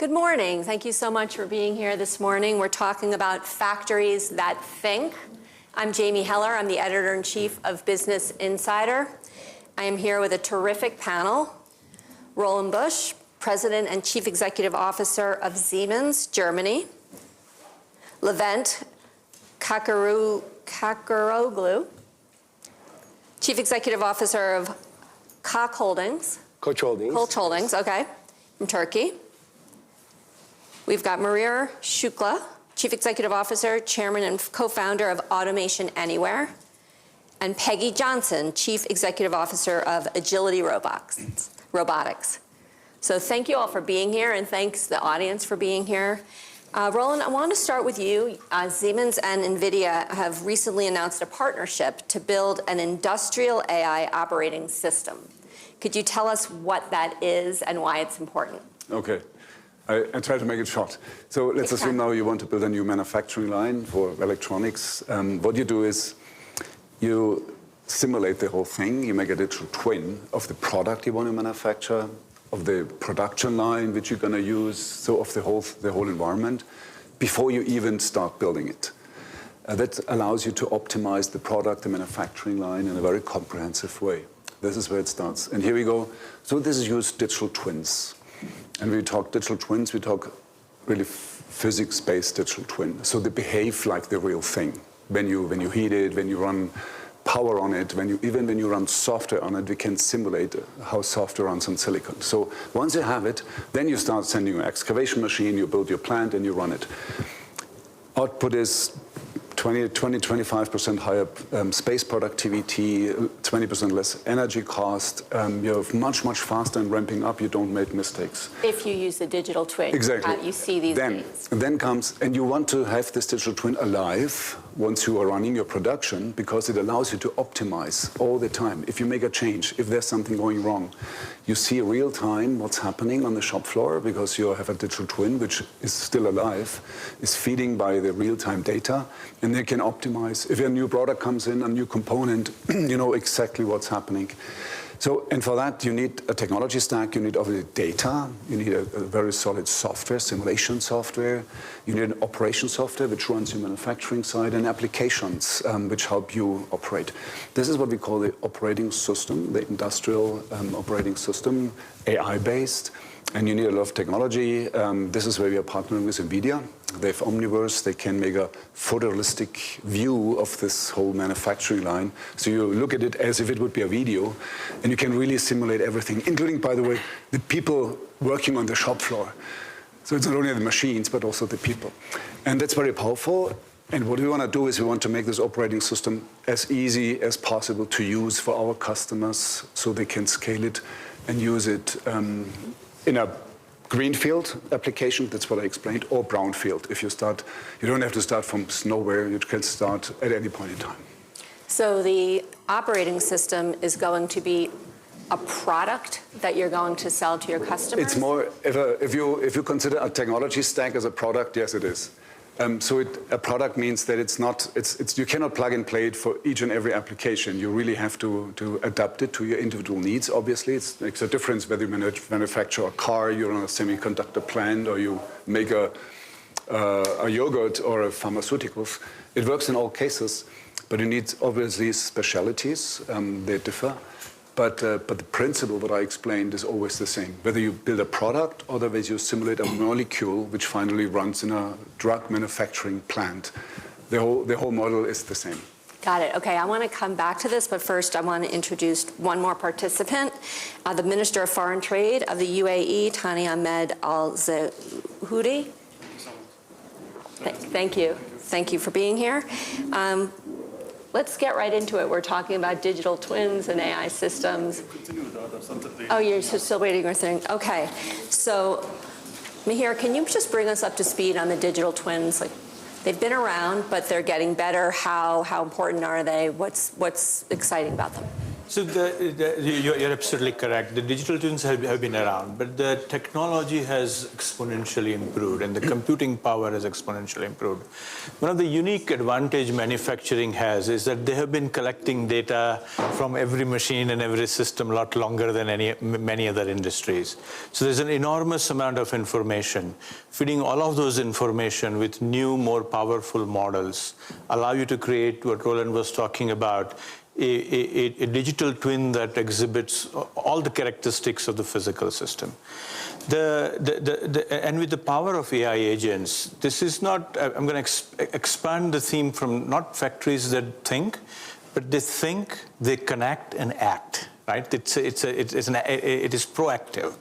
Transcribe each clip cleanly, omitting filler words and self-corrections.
Good morning. Thank you so much for being here this morning. We're talking about factories that think. I'm Jamie Heller. I'm the editor-in-chief of Business Insider. I am here with a terrific panel. Roland Busch, President and Chief Executive Officer of Siemens, Germany. Levent Kakaroglu, Chief Executive Officer of Koch Holdings. Koch Holdings. Koch Holdings, okay, from Turkey. We've got Maria Shukla, Chief Executive Officer, Chairman and Co-founder of Automation Anywhere. And Peggy Johnson, Chief Executive Officer of Agility Robotics. So thank you all for being here, and thanks the audience for being here. Roland, I want to start with you. Siemens and NVIDIA have recently announced a partnership to build an industrial AI operating system. Could you tell us what that is and why it's important? Okay. I try to make it short. So let's assume now you want to build a new manufacturing line for electronics. What you do is you simulate the whole thing. You make a digital twin of the product you want to manufacture, of the production line which you're going to use, so of the whole environment, before you even start building it. That allows you to optimize the product, the manufacturing line in a very comprehensive way. This is where it starts. And here we go. So this is used digital twins. And when we talk digital twins, we talk really physics-based digital twin. So they behave like the real thing. When you heat it, when you run power on it, even when you run software on it, we can simulate how software runs on silicon. So once you have it, then you start sending your excavation machine, you build your plant, and you run it. Output is 25% higher space productivity, 20% less energy cost. You're much faster in ramping up. You don't make mistakes. If you use the digital twin, exactly. You see these things. Then comes, and you want to have this digital twin alive once you are running your production, because it allows you to optimize all the time. If you make a change, if there's something going wrong, you see real time what's happening on the shop floor, because you have a digital twin which is still alive, is feeding by the real-time data, and they can optimize. If a new product comes in, a new component, you know exactly what's happening. So, and for that, you need a technology stack, you need obviously data, you need a very solid software, simulation software, you need an operation software which runs your manufacturing side, and applications which help you operate. This is what we call the operating system, the industrial operating system, AI-based, and you need a lot of technology. This is where we are partnering with NVIDIA. They have Omniverse. They can make a photorealistic view of this whole manufacturing line. So you look at it as if it would be a video, and you can really simulate everything, including, by the way, the people working on the shop floor. So it's not only the machines, but also the people. And that's very powerful. And what we want to do is we want to make this operating system as easy as possible to use for our customers, so they can scale it and use it in a greenfield application, that's what I explained, or brownfield. If you start, you don't have to start from nowhere, you can start at any point in time. So the operating system is going to be a product that you're going to sell to your customers? It's more, if you consider a technology stack as a product, yes it is. So a product means that it's not, you cannot plug and play it for each and every application. You really have to adapt it to your individual needs, obviously. It makes a difference whether you manufacture a car, you're on a semiconductor plant, or you make a yogurt or a pharmaceuticals. It works in all cases, but you need obviously specialities, they differ. But the principle that I explained is always the same. Whether you build a product or whether you simulate a molecule which finally runs in a drug manufacturing plant, the whole model is the same. Got it. Okay, I want to come back to this, but first I want to introduce one more participant, the Minister of Foreign Trade of the UAE, Thani Ahmed Al-Zahoudi. Thank you. Thank you for being here. Let's get right into it. We're talking about digital twins and AI systems. Oh, you're still waiting or thing? Okay. So, Mihir, can you just bring us up to speed on the digital twins? Like, they've been around, but they're getting better. How important are they? What's exciting about them? So you're absolutely correct. The digital twins have been around, but the technology has exponentially improved and the computing power has exponentially improved. One of the unique advantage manufacturing has is that they have been collecting data from every machine and every system a lot longer than many other industries. So there's an enormous amount of information. Feeding all of those information with new, more powerful models allow you to create what Roland was talking about, a digital twin that exhibits all the characteristics of the physical system. And with the power of AI agents, this is not, I'm going to expand the theme from not factories that think, but they think, they connect and act, right? It is proactive.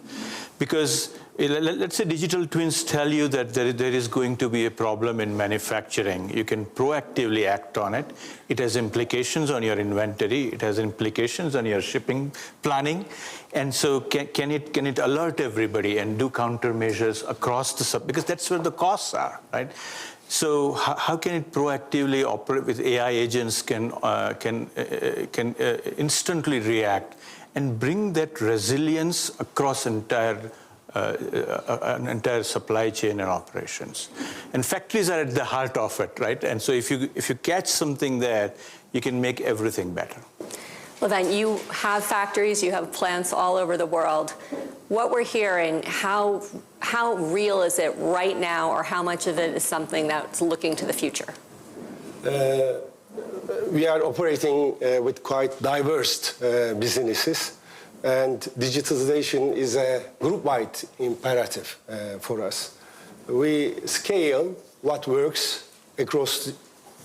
Because let's say digital twins tell you that there is going to be a problem in manufacturing. You can proactively act on it. It has implications on your inventory. It has implications on your shipping planning. And so can it alert everybody and do countermeasures across the because that's where the costs are, right? So how can it proactively operate with AI agents can instantly react and bring that resilience across an entire supply chain and operations. And factories are at the heart of it, right? And so if you catch something there, you can make everything better. Well, then you have factories, you have plants all over the world. What we're hearing, how real is it right now, or how much of it is something that's looking to the future? We are operating with quite diverse businesses. And digitalization is a group-wide imperative for us. We scale what works across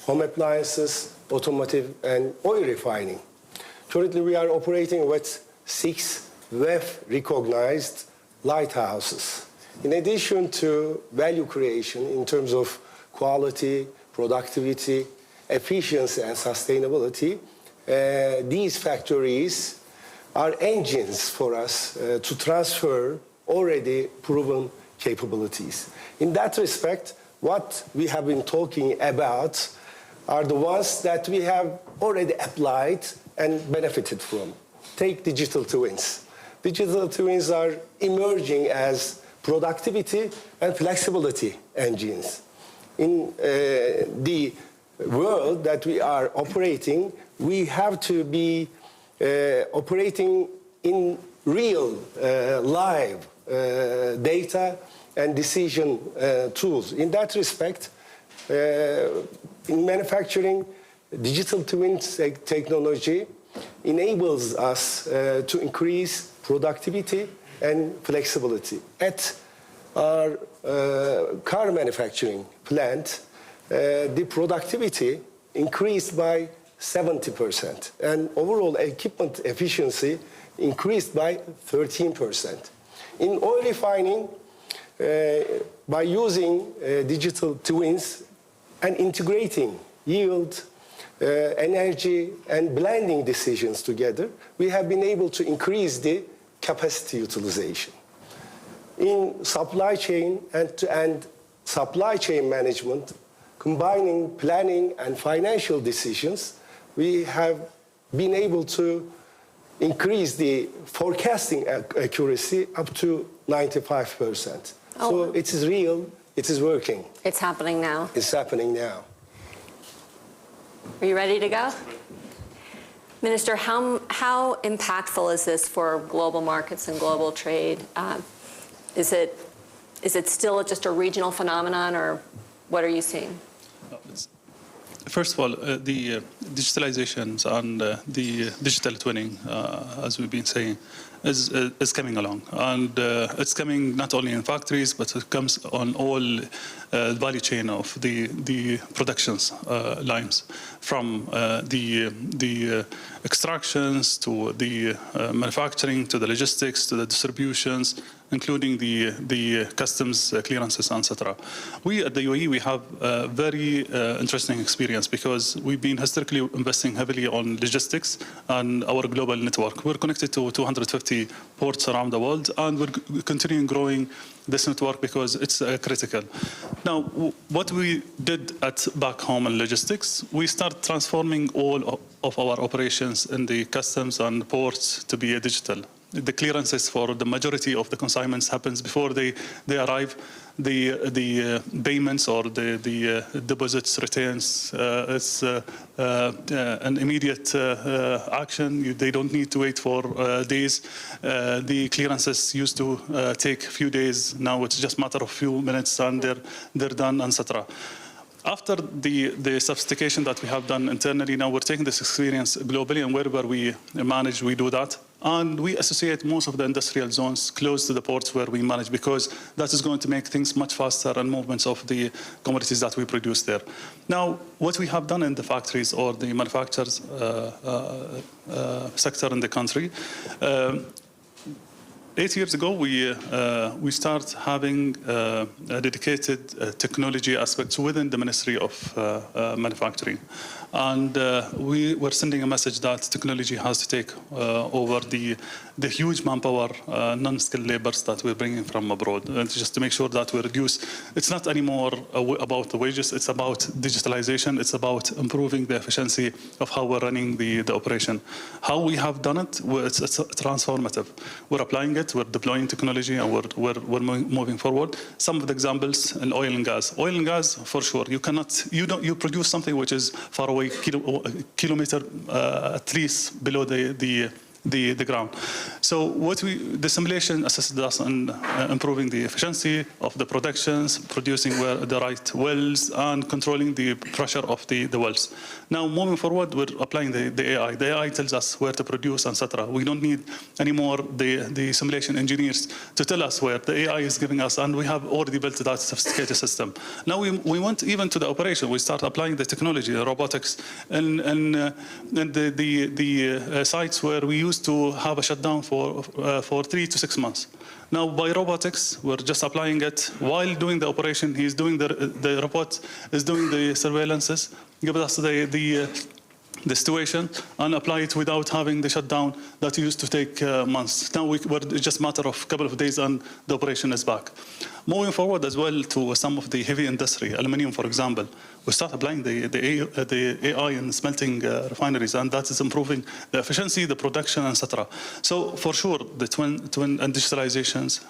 home appliances, automotive, and oil refining. Currently, we are operating with 6 WEF-recognized lighthouses. In addition to value creation in terms of quality, productivity, efficiency, and sustainability, these factories are engines for us to transfer already proven capabilities. In that respect, what we have been talking about are the ones that we have already applied and benefited from. Take digital twins. Digital twins are emerging as productivity and flexibility engines. In the world that we are operating, we have to be operating in real, live data and decision tools. In that respect, in manufacturing, digital twin technology enables us to increase productivity and flexibility. At our car manufacturing plant, the productivity increased by 70%, and overall equipment efficiency increased by 13%. In oil refining, by using digital twins and integrating yield, energy, and blending decisions together, we have been able to increase the capacity utilization. In supply chain and supply chain management, combining planning and financial decisions, we have been able to increase the forecasting accuracy up to 95%. Oh. So it is real, it is working. It's happening now. It's happening now. Are you ready to go? Minister, how impactful is this for global markets and global trade? Is it still just a regional phenomenon, or what are you seeing? First of all, the digitalizations and the digital twinning, as we've been saying, is coming along. And it's coming not only in factories, but it comes on all value chain of the productions lines, from the extractions to the manufacturing, to the logistics, to the distributions, including the customs clearances, etc. We at the UAE, we have a very interesting experience because we've been historically investing heavily on logistics and our global network. We're connected to 250 ports around the world, and we're continuing growing this network because it's critical. Now, what we did back home in logistics, we start transforming all of our operations in the customs and ports to be digital. The clearances for the majority of the consignments happens before they arrive. The payments or the deposits, returns, it's an immediate action. They don't need to wait for days. The clearances used to take a few days. Now it's just a matter of a few minutes and they're done, etc. After the sophistication that we have done internally, now we're taking this experience globally, and wherever we manage, we do that. And we associate most of the industrial zones close to the ports where we manage, because that is going to make things much faster and movements of the commodities that we produce there. Now, what we have done in the factories or the manufacturers sector in the country, 8 years ago, we start having dedicated technology aspects within the Ministry of Manufacturing. And we were sending a message that technology has to take over the huge manpower, non-skilled labors that we're bringing from abroad, and just to make sure that we reduce. It's not anymore about the wages, it's about digitalization, it's about improving the efficiency of how we're running the operation. How we have done it, it's transformative. We're applying it, we're deploying technology, and we're moving forward. Some of the examples in oil and gas. Oil and gas, for sure, you produce something which is far away, kilometer at least below the ground. So the simulation assisted us in improving the efficiency of the productions, producing the right wells, and controlling the pressure of the wells. Now, moving forward, we're applying the AI. The AI tells us where to produce, etc. We don't need anymore the simulation engineers to tell us where. The AI is giving us, and we have already built that sophisticated system. Now we went even to the operation. We start applying the technology, the robotics, and the sites where we used to have a shutdown for 3 to 6 months. Now, by robotics, we're just applying it while doing the operation. He's doing the robot is doing the surveillances, give us the situation, and apply it without having the shutdown that used to take months. Now it's just a matter of a couple of days and the operation is back. Moving forward as well to some of the heavy industry, aluminium, for example, we start applying the AI in smelting refineries, and that is improving the efficiency, the production, etc. So for sure, the twin and digitalizations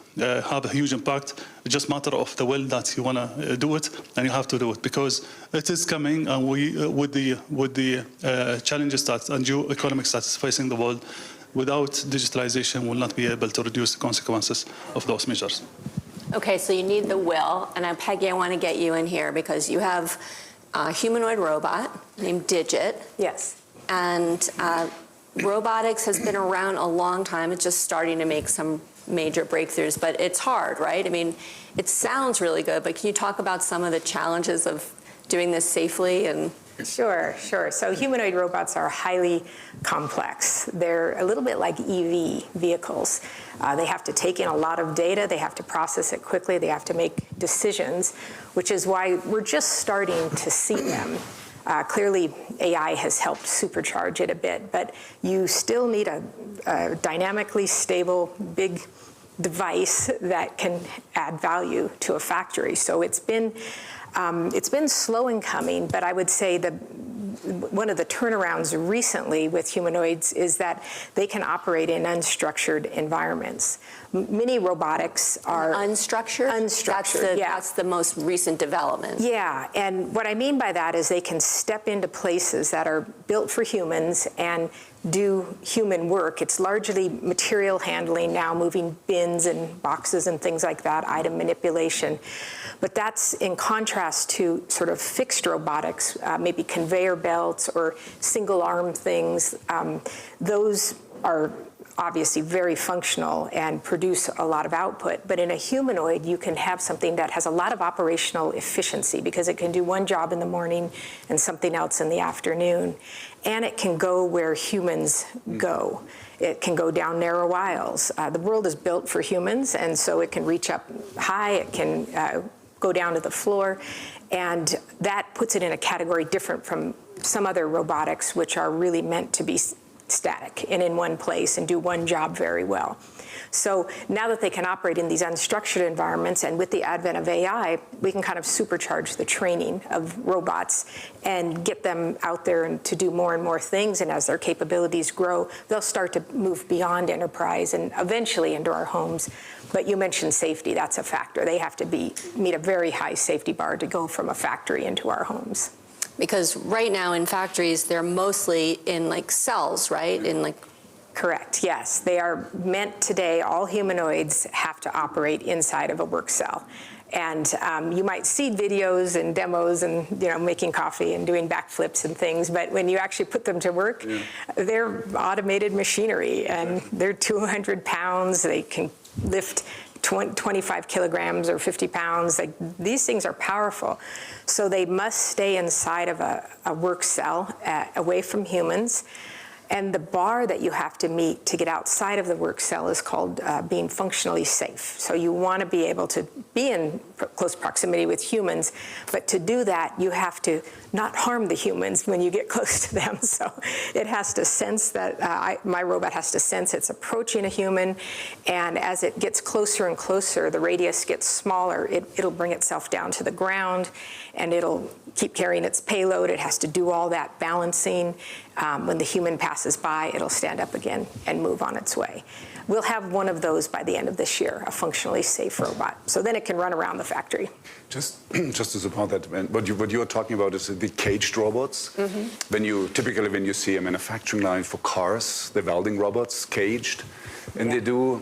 have a huge impact. It's just a matter of the will that you want to do it, and you have to do it because it is coming, and with the challenges and geoeconomics that is facing the world, without digitalization, we'll not be able to reduce the consequences of those measures. Okay, so you need the will, and Peggy, I want to get you in here because you have a humanoid robot named Digit. Yes. And robotics has been around a long time. It's just starting to make some major breakthroughs, but it's hard, right? I mean, it sounds really good, but can you talk about some of the challenges of doing this safely? And Sure. So humanoid robots are highly complex. They're a little bit like EV vehicles. They have to take in a lot of data. They have to process it quickly. They have to make decisions, which is why we're just starting to see them. Clearly, AI has helped supercharge it a bit, but you still need a dynamically stable, big device that can add value to a factory. So it's been slow in coming, but I would say that one of the turnarounds recently with humanoids is that they can operate in unstructured environments. Many robotics are unstructured? Unstructured, That's the most recent development. Yeah, and what I mean by that is they can step into places that are built for humans and do human work. It's largely material handling now, moving bins and boxes and things like that, item manipulation. But that's in contrast to sort of fixed robotics, maybe conveyor belts or single arm things. Those are obviously very functional and produce a lot of output. But in a humanoid, you can have something that has a lot of operational efficiency because it can do one job in the morning and something else in the afternoon. And it can go where humans go. It can go down narrow aisles. The world is built for humans, and so it can reach up high, it can go down to the floor, and that puts it in a category different from some other robotics, which are really meant to be static and in one place and do one job very well. So now that they can operate in these unstructured environments, and with the advent of AI, we can kind of supercharge the training of robots and get them out there and to do more and more things. And as their capabilities grow, they'll start to move beyond enterprise and eventually into our homes. But you mentioned safety. That's a factor. They have to meet a very high safety bar to go from a factory into our homes. Because right now in factories, they're mostly in like cells, right? In like Correct, yes. They are meant today, all humanoids have to operate inside of a work cell. And you might see videos and demos and, making coffee and doing backflips and things, but when you actually put them to work, they're automated machinery, and they're 200 pounds. They can lift 25 kilograms or 50 pounds. Like, these things are powerful. So they must stay inside of a work cell, away from humans. And the bar that you have to meet to get outside of the work cell is called being functionally safe. So you want to be able to be in close proximity with humans, but to do that, you have to not harm the humans when you get close to them. So it has to sense that, my robot has to sense it's approaching a human, and as it gets closer and closer, the radius gets smaller, it'll bring itself down to the ground, and it'll keep carrying its payload. It has to do all that balancing. When the human passes by, it'll stand up again and move on its way. We'll have one of those by the end of this year, a functionally safe robot. So then it can run around the factory. Just to support that, what you are talking about is the caged robots. Mm-hmm. Typically when you see a manufacturing line for cars, the welding robots caged, and they do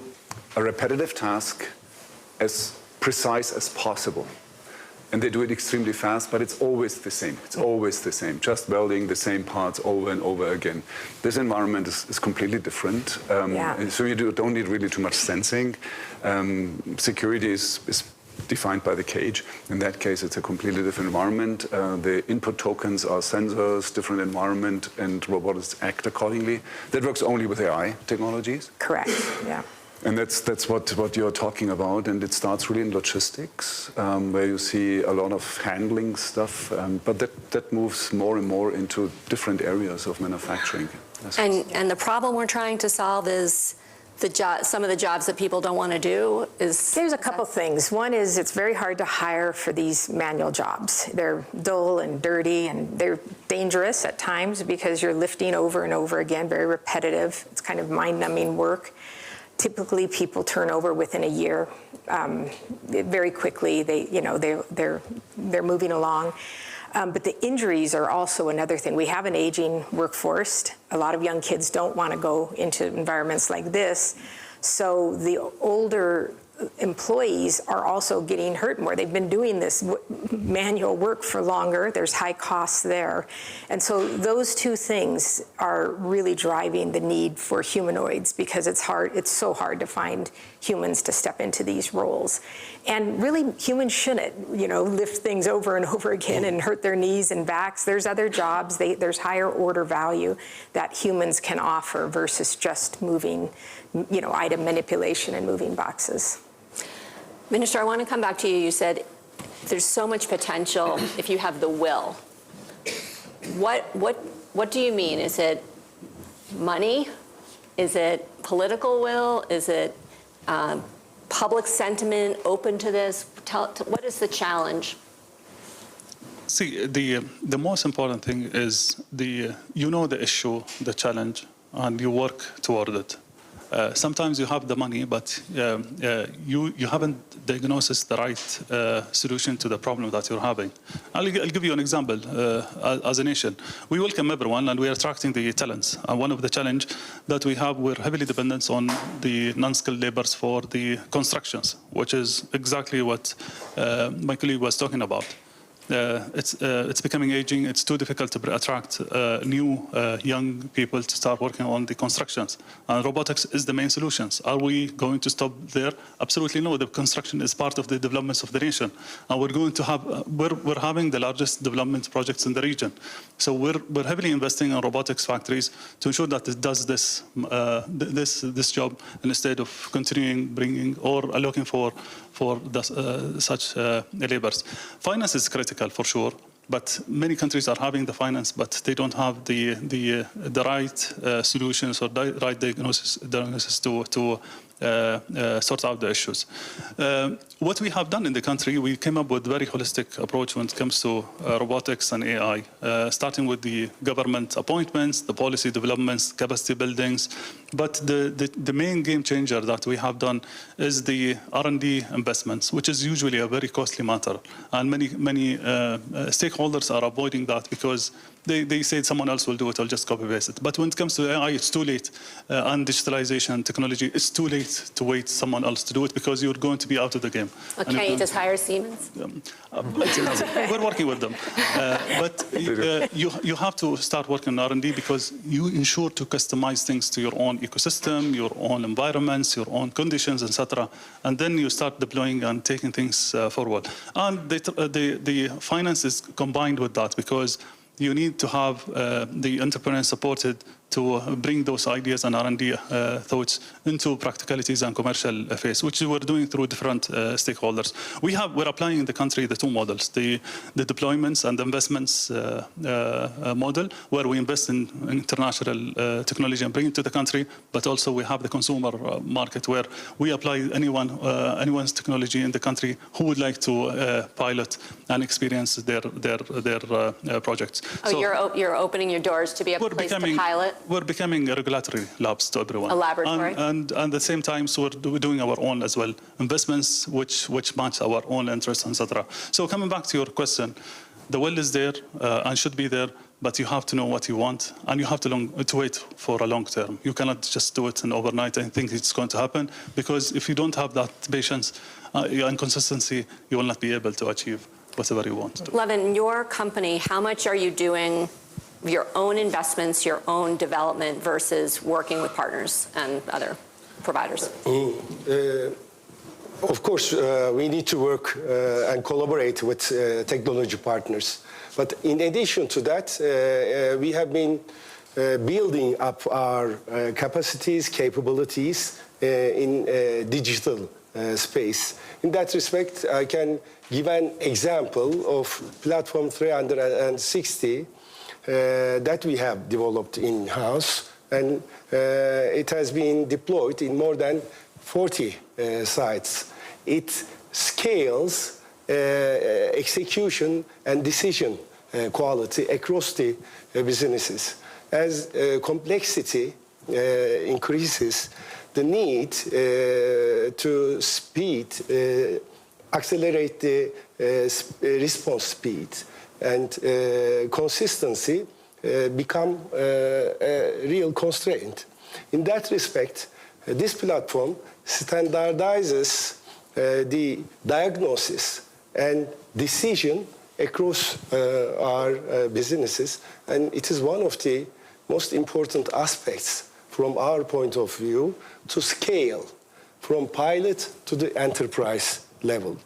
a repetitive task as precise as possible. And they do it extremely fast, but it's always the same. It's always the same, just welding the same parts over and over again. This environment is completely different. So you don't need really too much sensing. Security is defined by the cage. In that case, it's a completely different environment. The input tokens are sensors, different environment, and robots act accordingly. That works only with AI technologies. Correct, yeah. And that's what you're talking about, and it starts really in logistics, where you see a lot of handling stuff, but that moves more and more into different areas of manufacturing. And the problem we're trying to solve is some of the jobs that people don't want to do is... There's a couple things. One is it's very hard to hire for these manual jobs. They're dull and dirty, and they're dangerous at times because you're lifting over and over again, very repetitive. It's kind of mind-numbing work. Typically, people turn over within a year. Very quickly, they're moving along. But the injuries are also another thing. We have an aging workforce. A lot of young kids don't want to go into environments like this. So the older employees are also getting hurt more. They've been doing this manual work for longer. There's high costs there. And so those two things are really driving the need for humanoids, because it's so hard to find humans to step into these roles. And really, humans shouldn't, lift things over and over again and hurt their knees and backs. There's other jobs, there's higher order value that humans can offer versus just moving, item manipulation and moving boxes. Minister, I want to come back to you. You said there's so much potential if you have the will. What do you mean? Is it money? Is it political will? Is it public sentiment open to this? What is the challenge? See, the most important thing is the issue, the challenge, and you work toward it. Sometimes you have the money, but you haven't diagnosed the right solution to the problem that you're having. I'll give you an example. As a nation, we welcome everyone, and we are attracting the talents. And one of the challenge that we have, we're heavily dependent on the non-skilled laborers for the constructions, which is exactly what my colleague was talking about. It's becoming aging. It's too difficult to attract new young people to start working on the constructions. And robotics is the main solutions. Are we going to stop there? Absolutely no. The construction is part of the developments of the nation, and we're going to have we're having the largest development projects in the region. So we're heavily investing in robotics factories to ensure that it does this job, instead of continuing bringing or looking for such laborers. Finance is critical for sure. But many countries are having the finance, but they don't have the right solutions or the right diagnosis to sort out the issues. What we have done in the country, we came up with a very holistic approach when it comes to robotics and AI, starting with the government appointments, the policy developments, capacity buildings. But the main game changer that we have done is the R&D investments, which is usually a very costly matter. And many stakeholders are avoiding that because they say someone else will do it, I'll just copy paste it. But when it comes to AI, it's too late. And digitalization, technology, it's too late to wait someone else to do it because you're going to be out of the game. Well, can you just hire Siemens? We're working with them. But you have to start working on R&D because you ensure to customize things to your own ecosystem, your own environments, your own conditions, etc. And then you start deploying and taking things forward. And the finance is combined with that because you need to have the entrepreneurs supported to bring those ideas and R&D thoughts into practicalities and commercial phase, which we're doing through different stakeholders. We're applying in the country the two models, the deployments and investments model, where we invest in international technology and bring it to the country, but also we have the consumer market where we apply anyone's technology in the country who would like to pilot and experience their projects. Oh, so you're opening your doors to be a place to pilot? We're becoming a regulatory labs to everyone. A laboratory. And at the same time, so we're doing our own as well, investments which match our own interests, etc. So coming back to your question, the will is there and should be there, but you have to know what you want, and you have to wait for a long term. You cannot just do it in overnight and think it's going to happen, because if you don't have that patience and consistency, you will not be able to achieve whatever you want to do. Levin, your company, how much are you doing your own investments, your own development versus working with partners and other providers? Of course, we need to work and collaborate with technology partners. But in addition to that, we have been building up our capacities, capabilities in digital space. In that respect, I can give an example of Platform 360 that we have developed in-house, and it has been deployed in more than 40 sites. It scales execution and decision quality across the businesses. As complexity increases, the need to accelerate the response speed and consistency become a real constraint. In that respect, this platform standardizes the diagnosis and decision across our businesses, and it is one of the most important aspects from our point of view to scale from pilot to the enterprise level.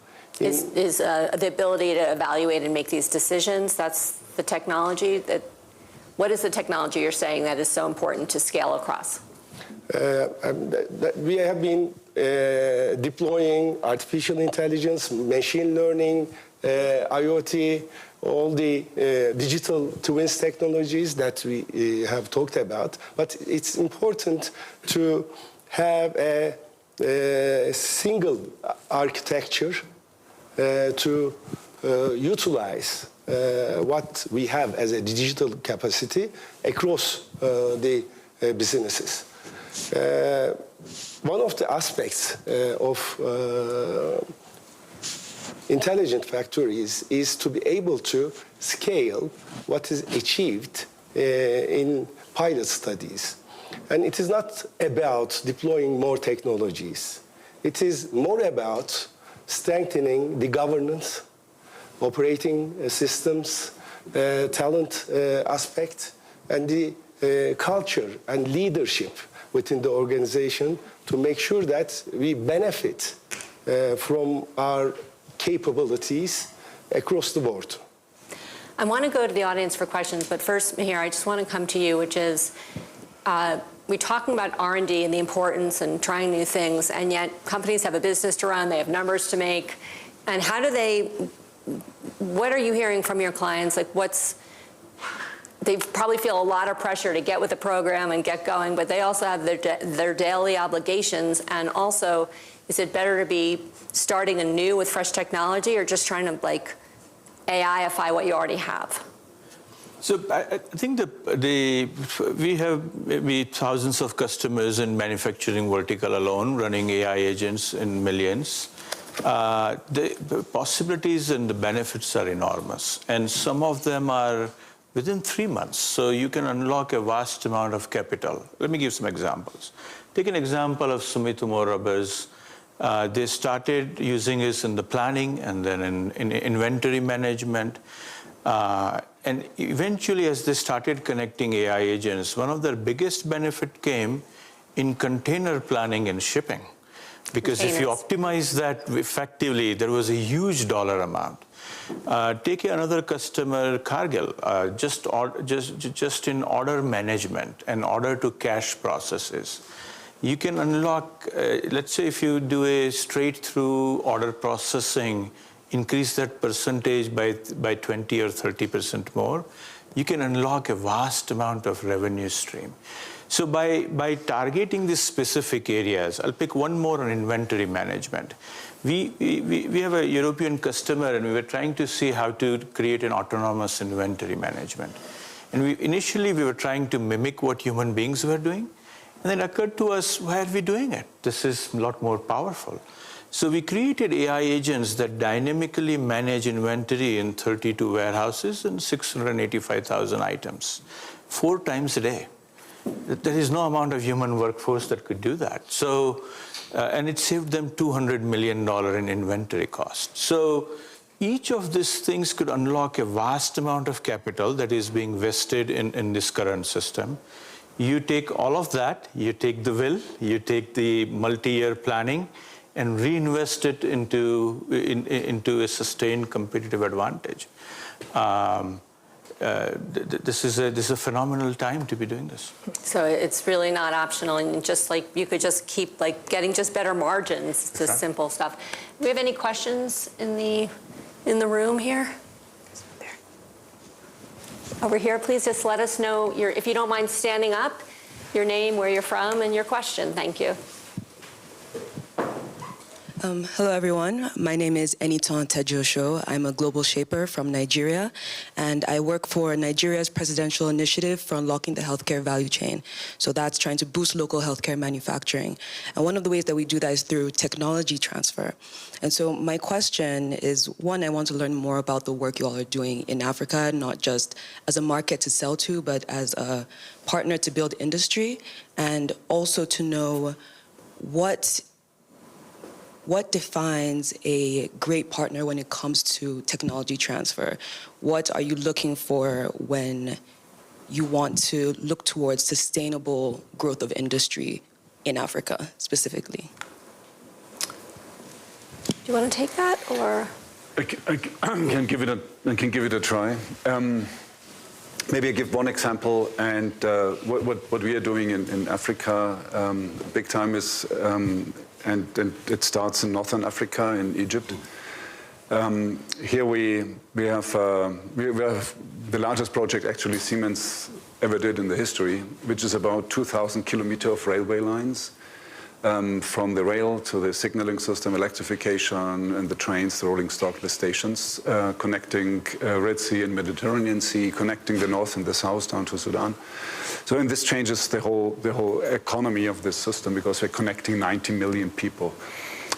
Is the ability to evaluate and make these decisions, that's the technology? What is the technology you're saying that is so important to scale across? We have been deploying artificial intelligence, machine learning, IoT, all the digital twins technologies that we have talked about. But it's important to have a single architecture to utilize what we have as a digital capacity across the businesses. One of the aspects of intelligent factories is to be able to scale what is achieved in pilot studies. And it is not about deploying more technologies. It is more about strengthening the governance, operating systems, talent aspect, and the culture and leadership within the organization to make sure that we benefit from our capabilities across the board. I want to go to the audience for questions, but first, Mihir, I just want to come to you, which is, we're talking about R&D and the importance and trying new things, and yet companies have a business to run, they have numbers to make, and how do they what are you hearing from your clients? Like they probably feel a lot of pressure to get with the program and get going, but they also have their daily obligations. And also, is it better to be starting anew with fresh technology or just trying to like AI-ify what you already have? So I think we have maybe thousands of customers in manufacturing vertical alone running AI agents in millions. The possibilities and the benefits are enormous, and some of them are within 3 months. So you can unlock a vast amount of capital. Let me give some examples. Take an example of Sumitomo Rubbers. They started using this in the planning and then in inventory management. And eventually, as they started connecting AI agents, one of their biggest benefit came in container planning and shipping. Because if you optimize that effectively, there was a huge dollar amount. Take another customer, Cargill, just in order management and order to cash processes. You can unlock, let's say if you do a straight through order processing, increase that percentage by 20 or 30% more, you can unlock a vast amount of revenue stream. So by targeting these specific areas, I'll pick one more on inventory management. We have a European customer, and we were trying to see how to create an autonomous inventory management. And initially we were trying to mimic what human beings were doing. And then it occurred to us, why are we doing it? This is a lot more powerful. So we created AI agents that dynamically manage inventory in 32 warehouses and 685,000 items, 4 times a day. There is no amount of human workforce that could do that. So, and it saved them $200 million in inventory costs. So each of these things could unlock a vast amount of capital that is being vested in this current system. You take all of that, you take the will, you take the multi-year planning, and reinvest it into a sustained competitive advantage. This is a phenomenal time to be doing this. So it's really not optional, and just like you could just keep like getting just better margins, just simple stuff. Do we have any questions in the room here? Over here, please just let us know if you don't mind standing up, your name, where you're from, and your question. Thank you. Hello, everyone. My name is Enitan Tejosho. I'm a global shaper from Nigeria, and I work for Nigeria's presidential initiative for unlocking the healthcare value chain. So that's trying to boost local healthcare manufacturing. And one of the ways that we do that is through technology transfer. And so my question is, one, I want to learn more about the work you all are doing in Africa, not just as a market to sell to, but as a partner to build industry, and also to know what defines a great partner when it comes to technology transfer? What are you looking for when you want to look towards sustainable growth of industry in Africa specifically? Do you want to take that, or? I can give it a try. Maybe I give one example, and what we are doing in Africa, big time is, and it starts in Northern Africa, in Egypt. Here we have the largest project actually Siemens ever did in the history, which is about 2,000 kilometers of railway lines. From the rail to the signaling system, electrification, and the trains, the rolling stock, the stations, connecting Red Sea and Mediterranean Sea, connecting the north and the south down to Sudan. So, and this changes the whole economy of this system, because we're connecting 90 million people.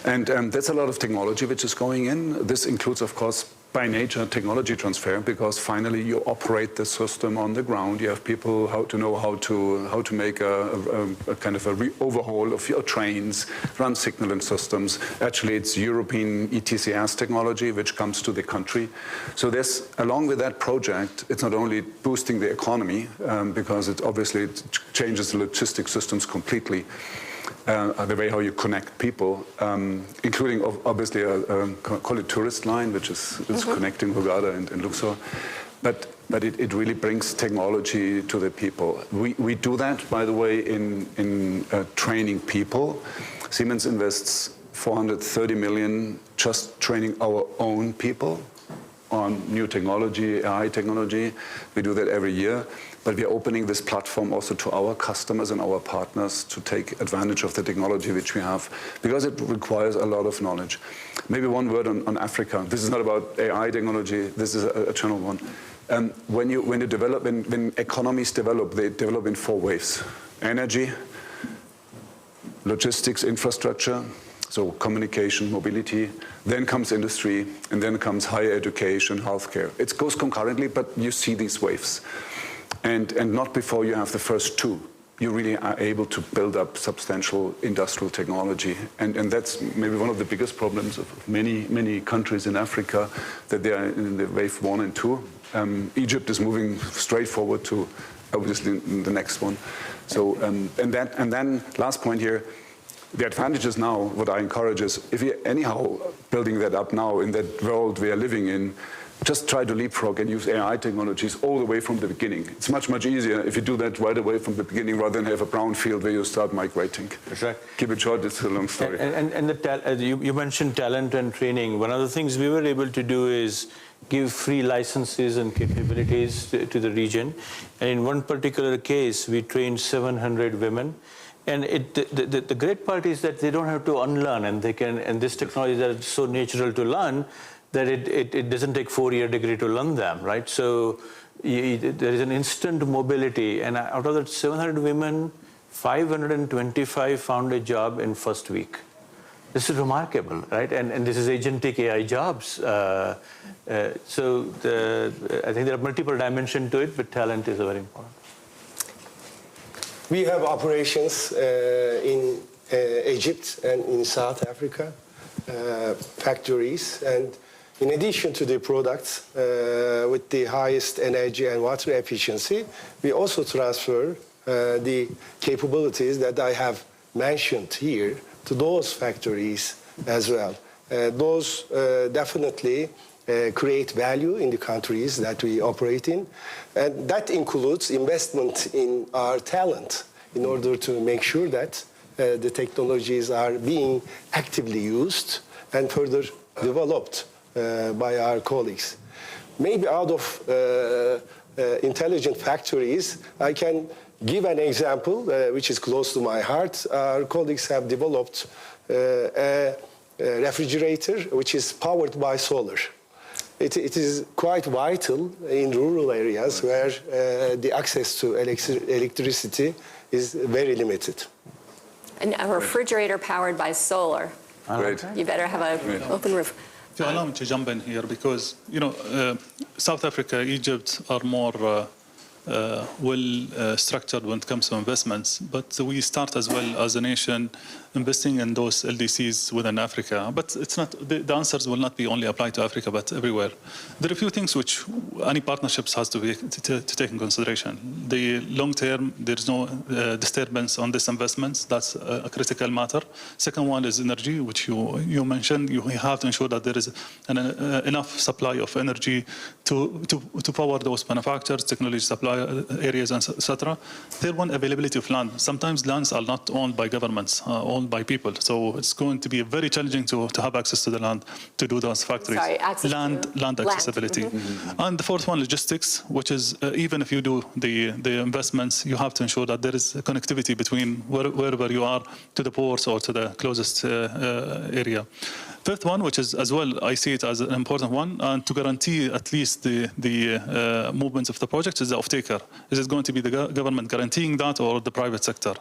And there's a lot of technology which is going in. This includes, of course, by nature, technology transfer, because finally you operate the system on the ground. You have people how to make a kind of overhaul of your trains, run signaling systems. Actually, it's European ETCS technology which comes to the country. So there's, along with that project, it's not only boosting the economy, because it obviously changes the logistic systems completely. The way how you connect people, including obviously call it tourist line, which is connecting Hurghada and Luxor, but it really brings technology to the people. We do that, by the way, in training people. Siemens invests 430 million just training our own people on new technology, AI technology. We do that every year. But we are opening this platform also to our customers and our partners to take advantage of the technology which we have, because it requires a lot of knowledge. Maybe one word on Africa. This is not about AI technology. This is a general one. When economies develop, they develop in 4 waves: energy, logistics, infrastructure, so communication, mobility, then comes industry, and then comes higher education, healthcare. It goes concurrently, but you see these waves. And not before you have the first 2. You really are able to build up substantial industrial technology. And that's maybe one of the biggest problems of many countries in Africa, that they are in the wave 1 and 2. Egypt is moving straight forward to obviously the next one. So, and then last point here, the advantages now, what I encourage is, if you're anyhow building that up now in that world we are living in, just try to leapfrog and use AI technologies all the way from the beginning. It's much easier if you do that right away from the beginning, rather than have a brown field where you start migrating. That's right. Keep it short, it's a long story. And you mentioned talent and training. One of the things we were able to do is give free licenses and capabilities to the region. And in one particular case, we trained 700 women. And the great part is that they don't have to unlearn, and they can, and this technology that is so natural to learn, that it doesn't take 4-year degree to learn them, right? So there is an instant mobility, and out of that 700 women, 525 found a job in first week. This is remarkable, right? And this is agentic AI jobs. So I think there are multiple dimensions to it, but talent is very important. We have operations in Egypt and in South Africa, factories, and in addition to the products with the highest energy and water efficiency, we also transfer the capabilities that I have mentioned here to those factories as well. Those definitely create value in the countries that we operate in, and that includes investment in our talent in order to make sure that the technologies are being actively used and further developed by our colleagues. Maybe out of intelligent factories, I can give an example which is close to my heart. Our colleagues have developed a refrigerator which is powered by solar. It is quite vital in rural areas where the access to electricity is very limited. And a refrigerator powered by solar. Great. You better have an open roof. If you allow me to jump in here, because South Africa, Egypt are more well-structured when it comes to investments, but we start as well as a nation investing in those LDCs within Africa. But it's not, the answers will not be only applied to Africa, but everywhere. There are a few things which any partnerships has to take in consideration. The long term, there's no disturbance on these investments. That's a critical matter. Second one is energy, which you mentioned. You have to ensure that there is enough supply of energy to power those manufacturers, technology supply areas, etc. Third one, availability of land. Sometimes lands are not owned by governments, owned by people. So it's going to be very challenging to have access to the land to do those factories. Sorry, access land accessibility. Mm-hmm. And the fourth one, logistics, which is even if you do the investments, you have to ensure that there is connectivity between wherever you are to the ports or to the closest area. Fifth one, which is as well, I see it as an important one, and to guarantee at least the movements of the project is the off-taker. Is it going to be the government guaranteeing that or the private sector?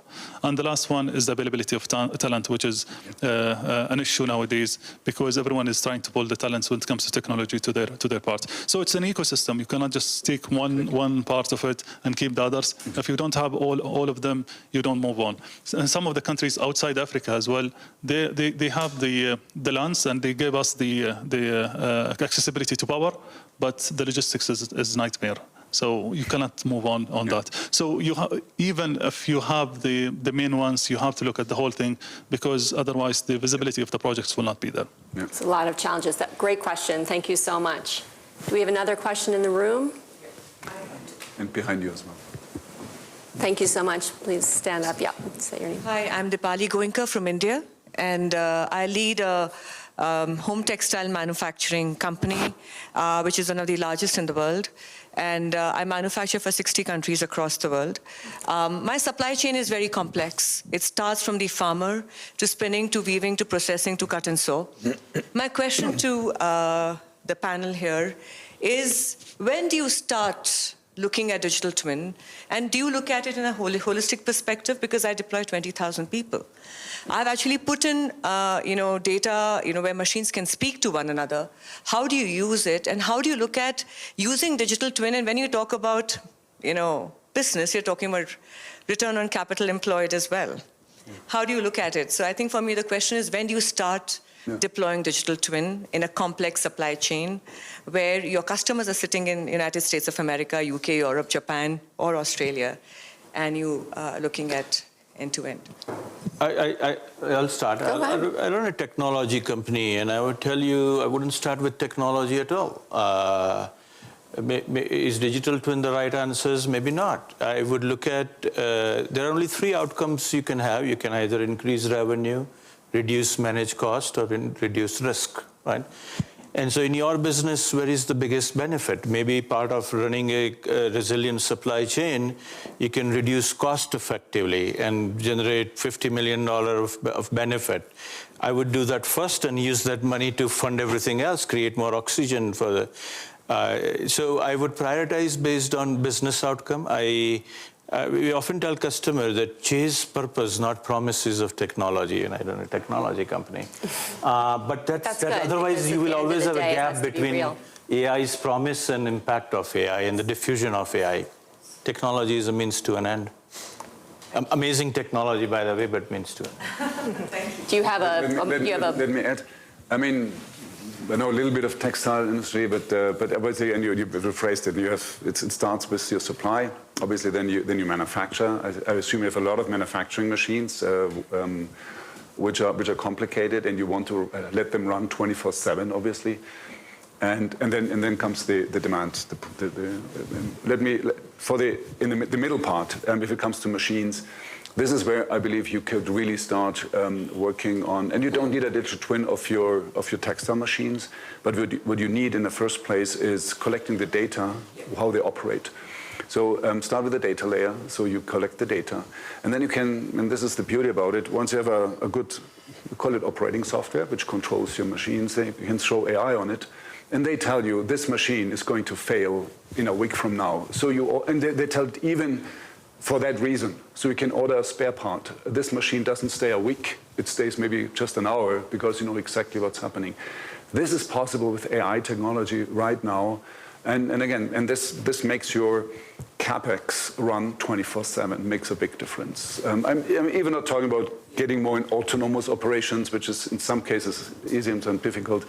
And the last one is the availability of talent, which is an issue nowadays because everyone is trying to pull the talents when it comes to technology to their part. So it's an ecosystem. You cannot just take one part of it and keep the others. If you don't have all of them, you don't move on. And some of the countries outside Africa as well, they have the land, and they gave us the accessibility to power, but the logistics is nightmare. So you cannot move on that. So even if you have the main ones, you have to look at the whole thing, because otherwise the visibility of the projects will not be there. Yeah. It's a lot of challenges. Great question. Thank you so much. Do we have another question in the room? And behind you as well. Thank you so much. Please stand up. Yeah, say your name. Hi, I'm Dipali Goenka from India, and I lead a home textile manufacturing company, which is one of the largest in the world. And I manufacture for 60 countries across the world. My supply chain is very complex. It starts from the farmer to spinning to weaving to processing to cut and sew. My question to the panel here is, when do you start looking at digital twin, and do you look at it in a holistic perspective? Because I deploy 20,000 people. I've actually put in, data, where machines can speak to one another. How do you use it, and how do you look at using digital twin? And when you talk about, business, you're talking about return on capital employed as well. How do you look at it? So I think for me the question is, when do you start deploying digital twin in a complex supply chain where your customers are sitting in United States of America, UK, Europe, Japan, or Australia, and you are looking at end-to-end? I'll start. I run a technology company, and I would tell you I wouldn't start with technology at all. Is digital twin the right answers? Maybe not. I would look at, there are only three outcomes you can have. You can either increase revenue, reduce managed cost, or reduce risk, right? And so in your business, where is the biggest benefit? Maybe part of running a resilient supply chain, you can reduce cost effectively and generate $50 million of benefit. I would do that first and use that money to fund everything else, create more oxygen for the... so I would prioritize based on business outcome. We often tell customers that chase purpose, not promises of technology, and I run a technology company. But that's good, otherwise you will always have a gap between AI's promise and impact of AI and the diffusion of AI. Technology is a means to an end. Amazing technology, by the way, but means to an end. Thank you. Do you have a... Let me add. I mean, I know a little bit of textile industry, but obviously, and you rephrased it. It starts with your supply. Obviously, then you manufacture. I assume you have a lot of manufacturing machines, which are complicated, and you want to let them run 24/7, obviously. And then comes the demand. The middle part, if it comes to machines. This is where I believe you could really start working on, and you don't need a digital twin of your textile machines, but what you need in the first place is collecting the data, how they operate. So start with the data layer, so you collect the data, and then you can, and this is the beauty about it, once you have a good, we call it operating software, which controls your machines, you can throw AI on it, and they tell you this machine is going to fail in a week from now. So they tell it even for that reason. So you can order a spare part. This machine doesn't stay a week. It stays maybe just an hour because you know exactly what's happening. This is possible with AI technology right now. And again, this makes your CapEx run 24/7, makes a big difference. I'm even not talking about getting more in autonomous operations, which is in some cases easy and some difficult.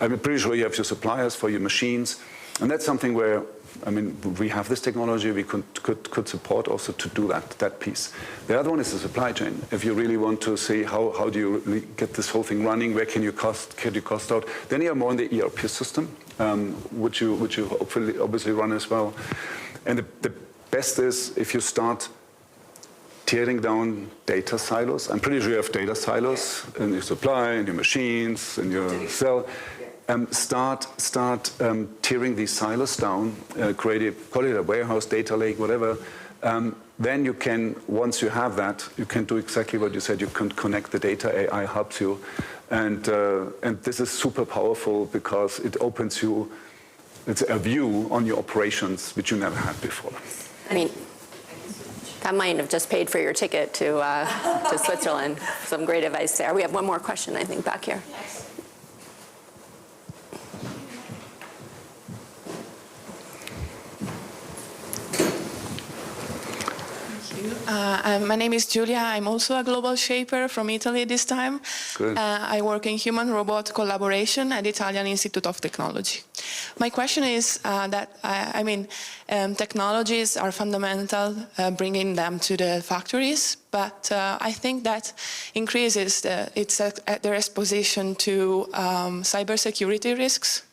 I'm pretty sure you have your suppliers for your machines. And that's something where, I mean, we have this technology, we could support also to do that piece. The other one is the supply chain. If you really want to see how do you really get this whole thing running, where can you cost out, then you're more in the ERP system, which you hopefully obviously run as well. And the best is if you start tearing down data silos. I'm pretty sure you have data silos in your supply, in your machines, in your cell. Start tearing these silos down, call it a warehouse, data lake, whatever. Then you can, once you have that, you can do exactly what you said. You can connect the data. AI helps you, and this is super powerful because it opens you. It's a view on your operations which you never had before. I mean, that might have just paid for your ticket to Switzerland. Some great advice there. We have one more question, I think, back here. My name is Giulia. I'm also a global shaper from Italy this time. Good. I work in human-robot collaboration at the Italian Institute of Technology. My question is technologies are fundamental, bringing them to the factories, but I think that increases their exposition to cybersecurity risks.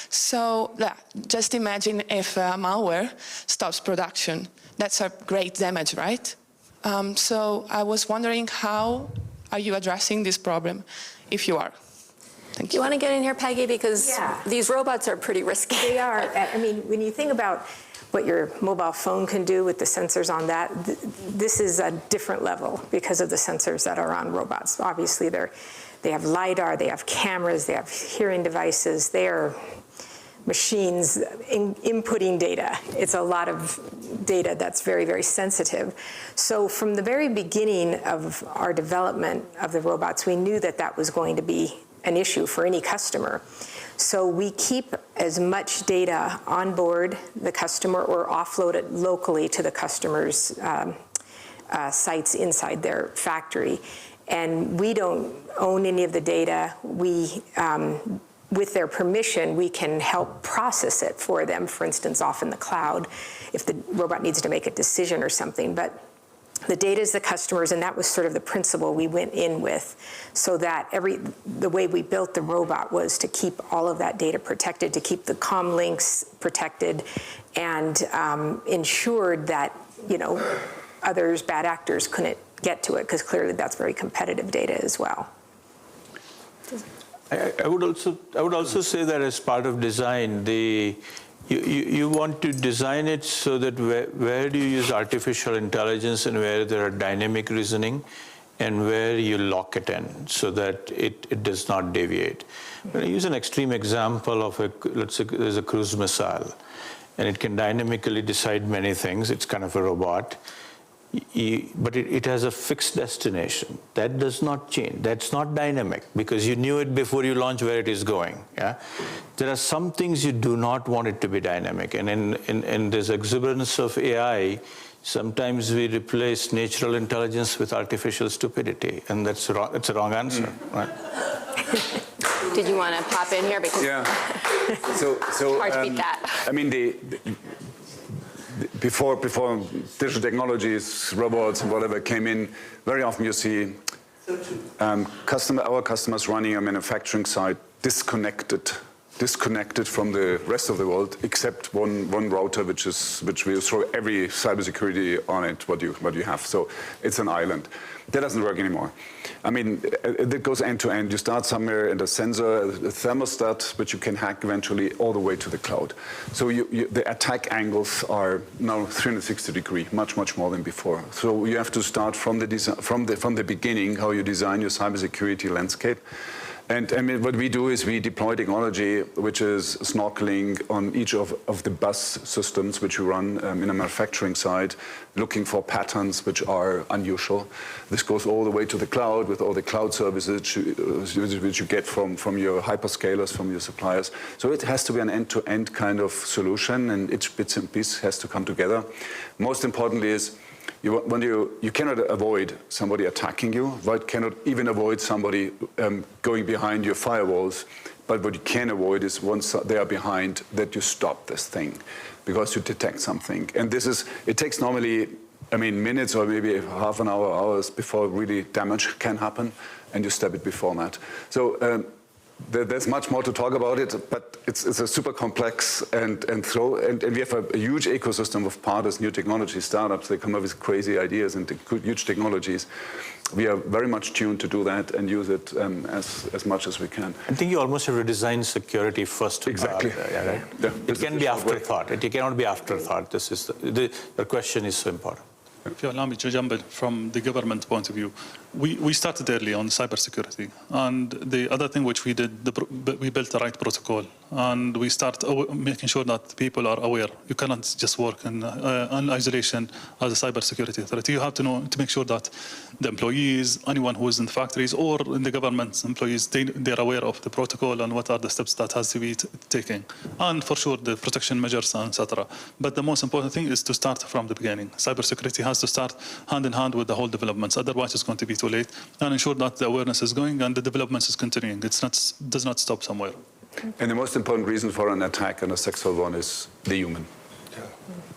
So just imagine if malware stops production. That's a great damage, right? So I was wondering, how are you addressing this problem, if you are? Thank Do you you. want to get in here, Peggy? Because Yeah. these robots are pretty risky. They are. I mean, when you think about what your mobile phone can do with the sensors on that, this is a different level because of the sensors that are on robots. Obviously, they have LiDAR, they have cameras, they have hearing devices. They are machines inputting data. It's a lot of data that's very, very sensitive. So from the very beginning of our development of the robots, we knew that that was going to be an issue for any customer. So we keep as much data on board the customer or offload it locally to the customer's sites inside their factory. And we don't own any of the data. We, with their permission, we can help process it for them, for instance, off in the cloud, if the robot needs to make a decision or something. But the data is the customers, and that was sort of the principle we went in with, so that the way we built the robot was to keep all of that data protected, to keep the comm links protected, and ensured that, you know, others, bad actors, couldn't get to it, because clearly that's very competitive data as well. I would also say that as part of design, you want to design it so that where do you use artificial intelligence and where there are dynamic reasoning, and where you lock it in so that it does not deviate. When I use an extreme example of let's say there's a cruise missile, and it can dynamically decide many things. It's kind of a robot. But it has a fixed destination. That does not change. That's not dynamic, because you knew it before you launch where it is going. Yeah? There are some things you do not want it to be dynamic. And in this exuberance of AI, sometimes we replace natural intelligence with artificial stupidity, and that's wrong. It's a wrong answer. Right? Did you want to pop in here? Because Yeah. So hard to beat that. I mean, before digital technologies, robots, and whatever came in, very often you see our customers running a manufacturing site disconnected from the rest of the world, except one router, which will throw every cybersecurity on it, what you have. So it's an island. That doesn't work anymore. I mean, it goes end to end. You start somewhere in the sensor, the thermostat, which you can hack eventually all the way to the cloud. So the attack angles are now 360-degree, much more than before. So you have to start from the beginning, how you design your cybersecurity landscape. And I mean, what we do is we deploy technology which is snorkeling on each of the bus systems which you run in a manufacturing site, looking for patterns which are unusual. This goes all the way to the cloud with all the cloud services which you get from your hyperscalers, from your suppliers. So it has to be an end-to-end kind of solution, and each bits and piece has to come together. Most importantly is, you cannot avoid somebody attacking you, right? Cannot even avoid somebody going behind your firewalls. But what you can avoid is, once they are behind, that you stop this thing, because you detect something. And it takes normally, I mean, minutes or maybe half an hour, hours before really damage can happen, and you stop it before that. So there's much more to talk about it, but it's a super complex and we have a huge ecosystem of partners, new technology startups. They come up with crazy ideas and huge technologies. We are very much tuned to do that and use it as much as we can. I think you almost have to design security first. Exactly. Right? Yeah. It can be afterthought. It cannot be afterthought. The question is so important. If you allow me to jump in from the government point of view, we started early on cybersecurity, and the other thing which we did, we built the right protocol, and we start making sure that people are aware. You cannot just work in isolation as a cybersecurity authority. You have to know, to make sure that the employees, anyone who is in the factories or in the government employees, they're aware of the protocol and what are the steps that has to be taken, and for sure the protection measures, etc. But the most important thing is to start from the beginning. Cybersecurity has to start hand in hand with the whole developments. Otherwise, it's going to be too late. And ensure that the awareness is going and the development is continuing. Does not stop somewhere. And the most important reason for an attack and a successful one is the human.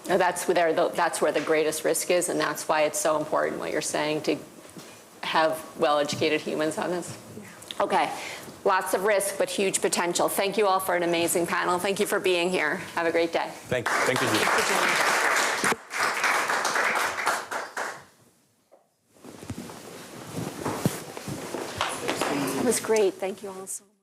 Yeah. That's where the greatest risk is, and that's why it's so important what you're saying, to have well-educated humans on this. Yeah. Okay. Lots of risk, but huge potential. Thank you all for an amazing panel. Thank you for being here. Have a great day. Thank you, Julie. It was great. Thank you all so much.